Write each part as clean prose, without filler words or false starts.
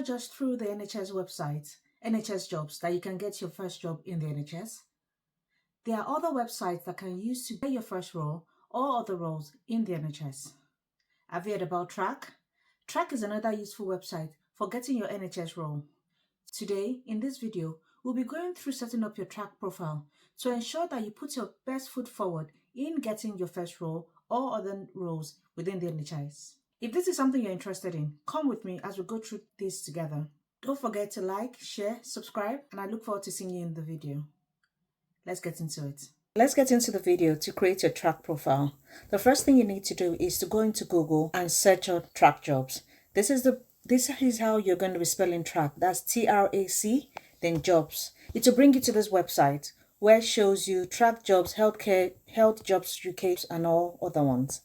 just through the NHS website, NHS Jobs, that you can get your first job in the NHS. There are other websites that can use to get your first role or other roles in the NHS. Have you heard about Trac? Trac is another useful website for getting your NHS role. Today, in this video, we'll be going through setting up your Trac profile to ensure that you put your best foot forward in getting your first role or other roles within the NHS. If this is something you're interested in, come with me as we go through this together. Don't forget to like, share, subscribe, and I look forward to seeing you in the video. Let's get into it. Let's get into the video to create your Trac profile. The first thing you need to do is to go into Google and search out Trac jobs. This is how you're going to be spelling Trac. That's T-R-A-C, then jobs. It will bring you to this website where it shows you Trac jobs, health jobs UK, and all other ones.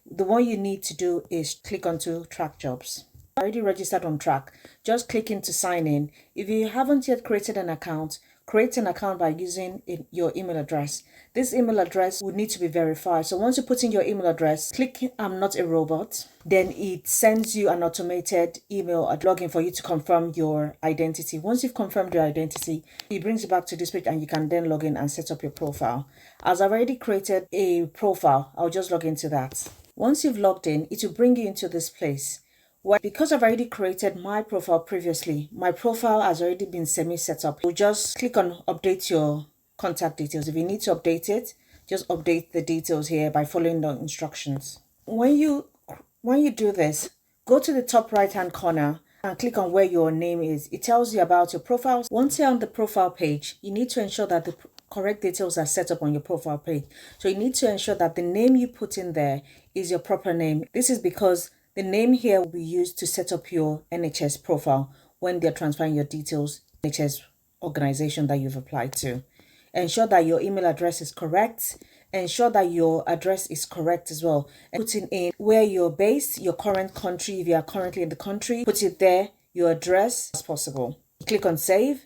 The one you need to do is click onto Trac jobs. Already registered on Trac, just click into sign in. If you haven't yet created an account, create an account by using your email address. This email address would need to be verified. So once you put in your email address, click I'm not a robot, then it sends you an automated email at login for you to confirm your identity. Once you've confirmed your identity, it brings you back to this page and you can then log in and set up your profile. As I've already created a profile, I'll just log into that. Once you've logged in, it will bring you into this place. Well, because I've already created my profile previously, my profile has already been semi-set up. You'll just click on update your contact details. If you need to update it, just update the details here by following the instructions. When you do this, go to the top right hand corner and click on where your name is. It tells you about your profile. Once you're on the profile page, you need to ensure that the correct details are set up on your profile page. So you need to ensure that the name you put in there is your proper name. This is because the name here will be used to set up your NHS profile when they're transferring your details to the NHS organization that you've applied to. Ensure that your email address is correct. Ensure that your address is correct as well. And putting in where you're based, your current country, if you are currently in the country, put it there, your address as possible. Click on save.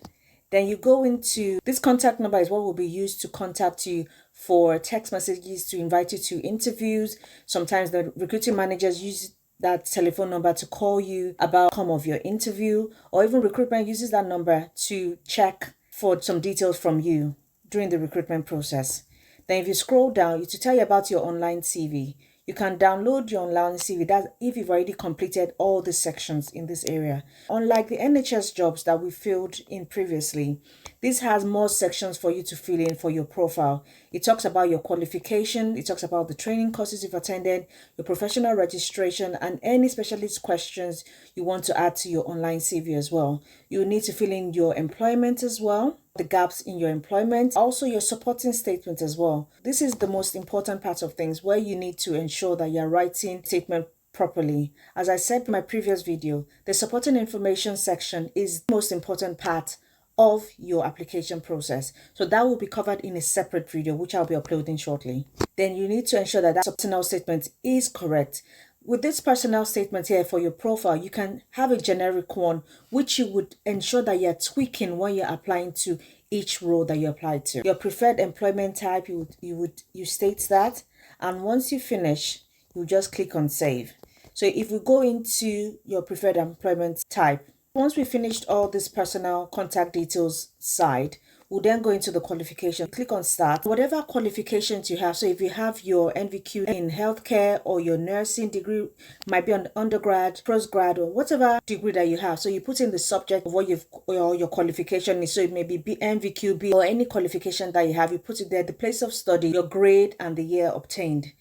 Then you go into this contact number is what will be used to contact you for text messages, to invite you to interviews. Sometimes the recruiting managers use that telephone number to call you about the outcome of your interview, or even recruitment uses that number to check for some details from you during the recruitment process. Then if you scroll down, it will tell you about your online CV. You can download your online CV, that's if you've already completed all the sections in this area. Unlike the NHS jobs that we filled in previously, this has more sections for you to fill in for your profile. It talks about your qualification, it talks about the training courses you've attended, your professional registration, and any specialist questions you want to add to your online CV as well. You need to fill in your employment as well, the gaps in your employment, also your supporting statement as well. This is the most important part of things where you need to ensure that you're writing statement properly. As I said in my previous video, the supporting information section is the most important part of your application process. So that will be covered in a separate video, which I'll be uploading shortly. Then you need to ensure that personal statement is correct. With this personal statement here for your profile, you can have a generic one, which you would ensure that you're tweaking when you're applying to each role that you apply to. Your preferred employment type, you state that. And once you finish, you just click on save. So if we go into your preferred employment type, once we finished all this personal contact details side, we'll then go into the qualification. Click on start. Whatever qualifications you have, so if you have your NVQ in healthcare or your nursing degree, might be on undergrad, postgrad, or whatever degree that you have. So you put in the subject of what your qualification is. So it may be NVQ or any qualification that you have. You put it there, the place of study, your grade, and the year obtained.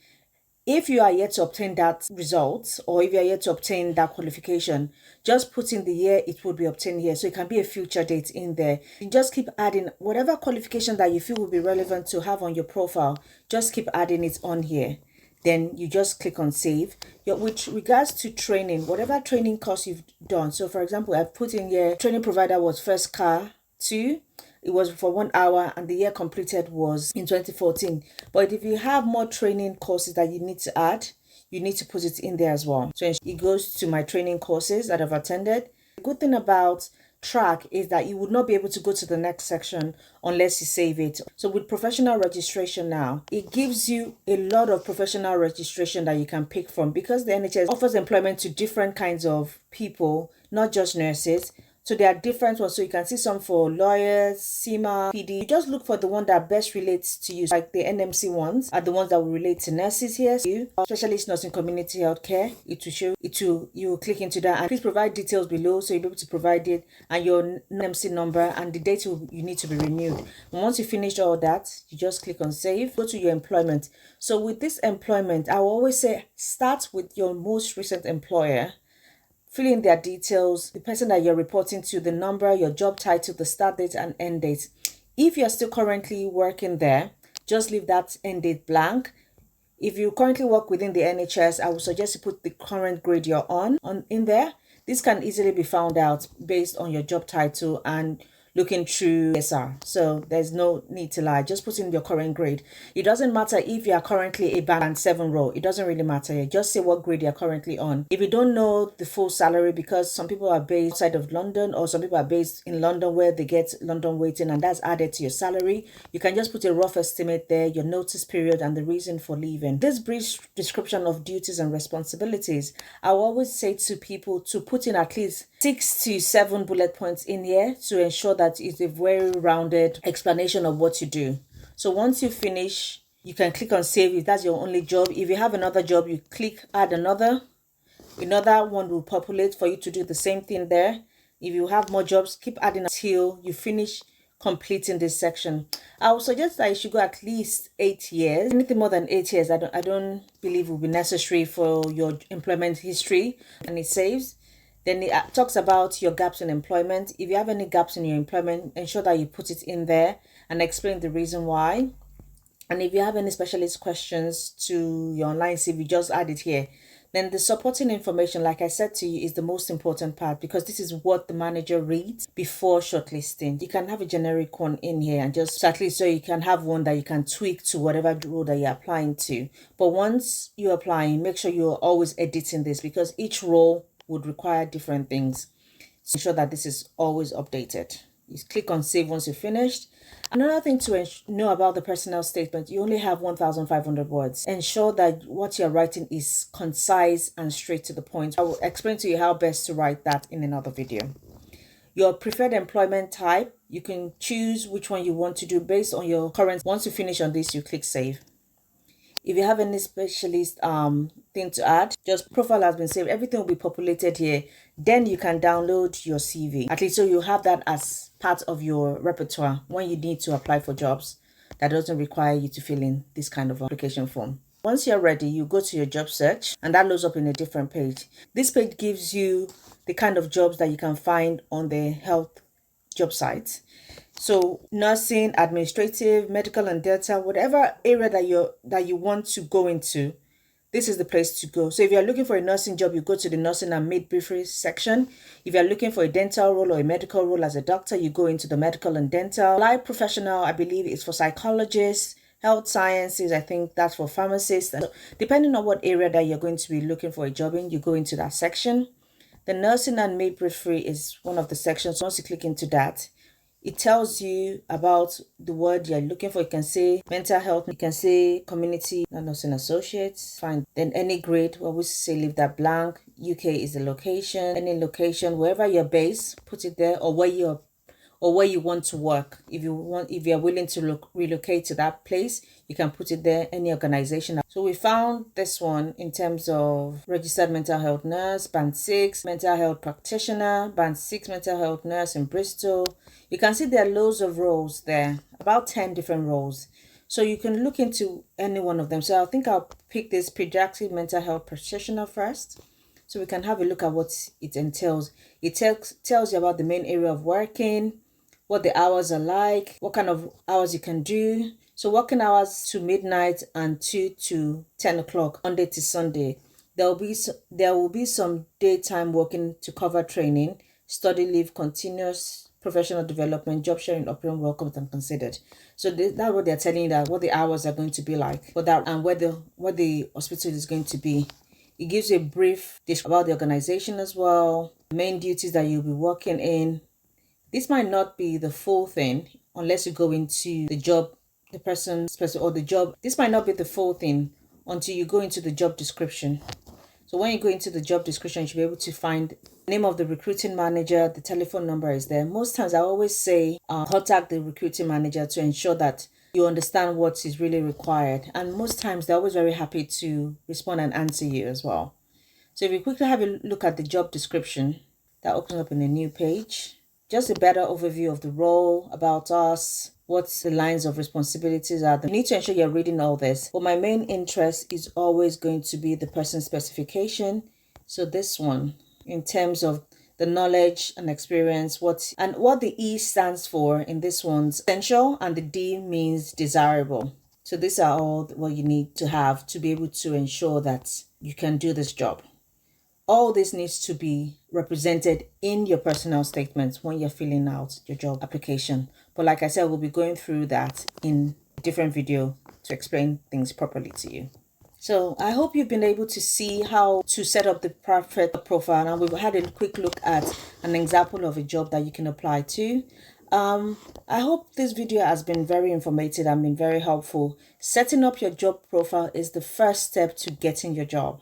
If you are yet to obtain that result, or if you are yet to obtain that qualification, just put in the year it would be obtained here. So it can be a future date in there. You just keep adding whatever qualification that you feel will be relevant to have on your profile. Just keep adding it on here. Then you just click on save. With regards to training, whatever training course you've done. So for example, I've put in here, training provider was First Car 2. It was for 1 hour and the year completed was in 2014. But if you have more training courses that you need to add, you need to put it in there as well. So it goes to my training courses that I've attended. The good thing about Trac is that you would not be able to go to the next section unless you save it. So with professional registration now, it gives you a lot of professional registration that you can pick from, because the NHS offers employment to different kinds of people, not just nurses. So there are different ones. So you can see some for lawyers, SEMA, PD. You just look for the one that best relates to you. Like the NMC ones are the ones that will relate to nurses here. So you, specialist nursing community healthcare, it will show it to you. Click into that and please provide details below so you'll be able to provide it and your NMC number and the date you need to be renewed. And once you finish all that, you just click on save. Go to your employment. So with this employment, I will always say start with your most recent employer. Fill in their details, the person that you're reporting to, the number, your job title, the start date and end date. If you're still currently working there, just leave that end date blank. If you currently work within the NHS, I would suggest you put the current grade you're on in there. This can easily be found out based on your job title and looking through SR. So there's no need to lie. Just put in your current grade. It doesn't matter if you are currently a band 7 role. It doesn't really matter. Just say what grade you're currently on. If you don't know the full salary, because some people are based outside of London or some people are based in London where they get London waiting and that's added to your salary, you can just put a rough estimate there, your notice period and the reason for leaving. This brief description of duties and responsibilities, I will always say to people to put in at least 6 to 7 bullet points in here to ensure that it's a very rounded explanation of what you do. So once you finish, you can click on save if that's your only job. If you have another job, you click add another one will populate for you to do the same thing there. If you have more jobs, keep adding until you finish completing this section. I would suggest that you should go at least 8 years. Anything more than 8 years, I don't believe will be necessary for your employment history. And it saves. Then it talks about your gaps in employment. If you have any gaps in your employment, ensure that you put it in there and explain the reason why. And if you have any specialist questions to your online CV, just add it here. Then the supporting information, like I said to you, is the most important part because this is what the manager reads before shortlisting. You can have a generic one in here and just exactly so you can have one that you can tweak to whatever role that you're applying to. But once you're applying, make sure you're always editing this because each role would require different things. So ensure that this is always updated. You click on save once you're finished. Another thing to know about the personal statement, you only have 1,500 words. Ensure that what you're writing is concise and straight to the point. I will explain to you how best to write that in another video. Your preferred employment type, you can choose which one you want to do based on your current. Once you finish on this, you click save. If you have any specialist thing to add, just profile has been saved. Everything will be populated here. Then you can download your CV. At least so you have that as part of your repertoire when you need to apply for jobs that doesn't require you to fill in this kind of application form. Once you're ready, you go to your job search and that loads up in a different page. This page gives you the kind of jobs that you can find on the health job sites. So nursing, administrative, medical and dental, whatever area that you want to go into, this is the place to go. So if you're looking for a nursing job, you go to the nursing and midwifery section. If you're looking for a dental role or a medical role as a doctor, you go into the medical and dental. Live professional, I believe, is for psychologists. Health sciences, I think that's for pharmacists. So depending on what area that you're going to be looking for a job in, you go into that section. The nursing and midwifery is one of the sections. Once you click into that, it tells you about the word you're looking for. You can say mental health, you can say community nursing associates, fine. Then any grade, we always say leave that blank. UK is the location, any location, wherever you're based, put it there, or where you want to work. If you're willing to relocate to that place, you can put it there, any organization. So we found this one in terms of registered mental health nurse, band 6, mental health practitioner, band 6 mental health nurse in Bristol. You can see there are loads of roles there, about 10 different roles. So you can look into any one of them. So I think I'll pick this pediatric mental health practitioner first. So we can have a look at what it entails. It tells you about the main area of working, what the hours are like, what kind of hours you can do. So working hours to midnight and 2 to 10 o'clock, Monday to Sunday. There will be some daytime working to cover training, study leave, continuous professional development, job sharing, option welcomed and considered. So that's what they're telling you, that what the hours are going to be like for that and what the hospital is going to be. It gives you a brief description about the organization as well, main duties that you'll be working in, This might not be the full thing unless you go into the job, the person's person or the job. This might not be the full thing until you go into the job description. So when you go into the job description, you should be able to find the name of the recruiting manager, the telephone number is there. Most times I always say contact the recruiting manager to ensure that you understand what is really required. And most times they're always very happy to respond and answer you as well. So if you quickly have a look at the job description, that opens up in a new page. Just a better overview of the role, about us, what the lines of responsibilities are. You need to ensure you're reading all this. But my main interest is always going to be the person specification. So this one, in terms of the knowledge and experience, what the E stands for in this one's essential, and the D means desirable. So these are all what you need to have to be able to ensure that you can do this job. All this needs to be represented in your personal statements when you're filling out your job application. But like I said, we'll be going through that in a different video to explain things properly to you. So I hope you've been able to see how to set up the perfect profile. And we've had a quick look at an example of a job that you can apply to. I hope this video has been very informative and been very helpful. Setting up your job profile is the first step to getting your job.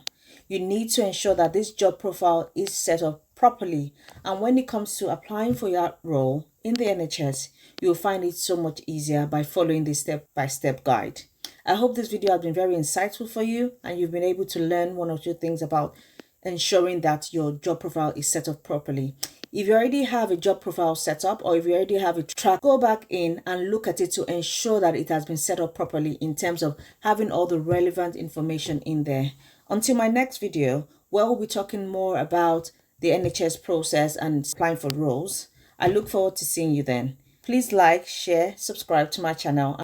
You need to ensure that this job profile is set up properly. And when it comes to applying for your role in the NHS, you'll find it so much easier by following this step-by-step guide. I hope this video has been very insightful for you and you've been able to learn one or two things about ensuring that your job profile is set up properly. If you already have a job profile set up, or if you already have a Trac, go back in and look at it to ensure that it has been set up properly in terms of having all the relevant information in there. Until my next video, where we'll be talking more about the NHS process and applying for roles, I look forward to seeing you then. Please like, share, subscribe to my channel.